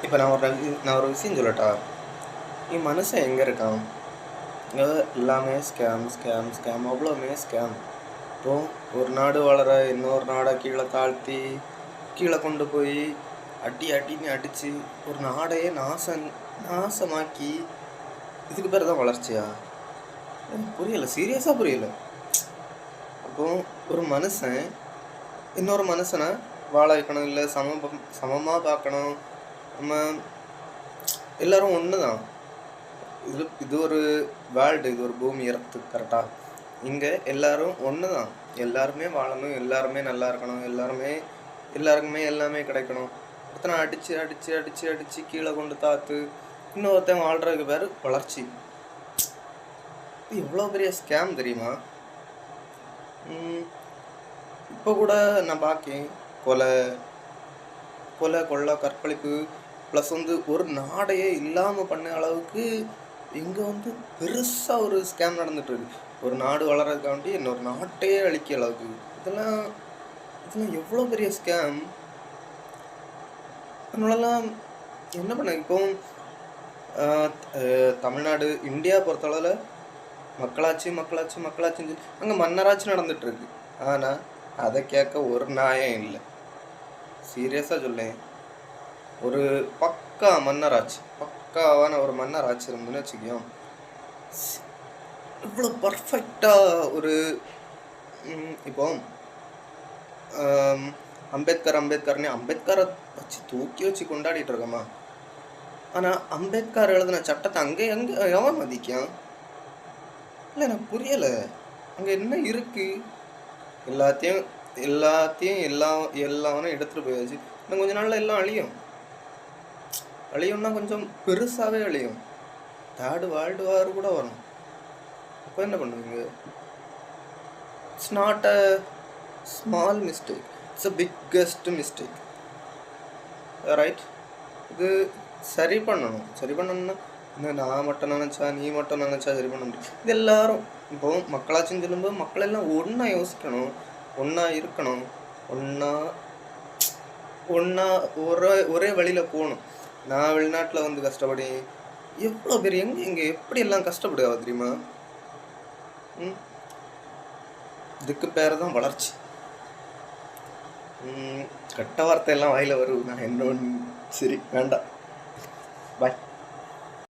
இப்போ நான் ஒரு விஷயம் சொல்லட்டா? மனுஷன் எங்கே இருக்கான்? இங்கே எல்லாமே ஸ்கேம் ஸ்கேம் ஸ்கேம், அவ்வளோமே ஸ்கேம். இப்போ ஒரு நாடு வளர இன்னொரு நாடை கீழே தாழ்த்தி கீழே கொண்டு போய் அடி அடின்னு அடித்து ஒரு நாடையே நாசமாக்கி இதுக்கு பேர் தான் வளர்ச்சியா? எனக்கு புரியலை, சீரியஸாக புரியலை. அப்போ ஒரு மனுஷன் இன்னொரு மனுஷனை வாழ வைக்கணும், இல்லை சமமாக பார்க்கணும். நம்ம எல்லோரும் ஒன்று தான். இது ஒரு வேர்ல்டு, இது ஒரு பூமி, எர்த்து கரெக்டாக. இங்கே எல்லோரும் ஒன்று தான். எல்லாருமே வாழணும், எல்லாருமே நல்லா இருக்கணும், எல்லாருக்குமே எல்லாமே கிடைக்கணும். ஒருத்தனை அடித்து அடித்து அடித்து அடித்து கீழே கொண்டு தாத்து இன்னொருத்தன் வாழ்கிறதுக்கு பேர் வளர்ச்சி. இது எவ்வளோ பெரிய ஸ்கேம் தெரியுமா? இப்போ கூட நான் பார்க்கேன், கொலை கொள்ளை கற்பழிப்பு ப்ளஸ் ஒரு நாடையே இல்லாமல் பண்ண அளவுக்கு இங்கே பெருசாக ஒரு ஸ்கேம் நடந்துகிட்ருக்கு. ஒரு நாடு வளர்கிறதுக்காண்டி இன்னொரு நாட்டையே அழிக்க அளவுக்கு. இதெல்லாம் எவ்வளோ பெரிய ஸ்கேம். அதனாலலாம் என்ன பண்ண இப்போ தமிழ்நாடு, இந்தியா பொறுத்தளவில் மக்களாட்சின்னு சொல்லி அங்கே மன்னராட்சி நடந்துகிட்ருக்கு. ஆனால் அதை கேட்க ஒரு நியாயம் இல்லை. சீரியஸாக சொல்லேன், ஒரு பக்காவான ஒரு மன்னராட்சி இருந்துன்னு வச்சுக்கோ, இவ்வளோ பர்ஃபெக்டாக ஒரு இப்போ அம்பேத்கர்னே அம்பேத்கரை வச்சு தூக்கி வச்சு கொண்டாடிட்டு இருக்கோமா? ஆனால் அம்பேத்கர் எழுதின சட்டத்தை அங்கே எவன் மதிக்கான்? இல்லை, எனக்கு புரியலை. அங்கே என்ன இருக்கு? எல்லாத்தையும் எல்லாமே எடுத்துகிட்டு போயாச்சு. இன்னும் கொஞ்ச நாளில் எல்லாம் அழியும்னா கொஞ்சம் பெருசாகவே அழியும். தேர்டு வேர்ல்டு வார் கூட வரும். அப்போ என்ன பண்ணுவீங்க? It's not a small mistake, it's a biggest mistake, right? இது சரி பண்ணணும்னா நான் மட்டும் நினச்சா, நீ மட்டும் நினச்சா சரி பண்ண முடியும். இது எல்லாரும் இப்போ மக்களாட்சின்னு சொல்லும்போது மக்கள் எல்லாம் ஒன்றா யோசிக்கணும், ஒன்றா இருக்கணும், ஒன்றா ஒரே வழியில் போகணும். நான் வெளிநாட்டில் கஷ்டப்படி எவ்வளோ பேர் எங்கே எப்படியெல்லாம் கஷ்டப்படுவா தெரியுமா? இதுக்கு பேர் தான் வளர்ச்சி. கெட்ட வார்த்தையெல்லாம் வாயில் வரும். நான் சரி வேண்டாம், பாய்.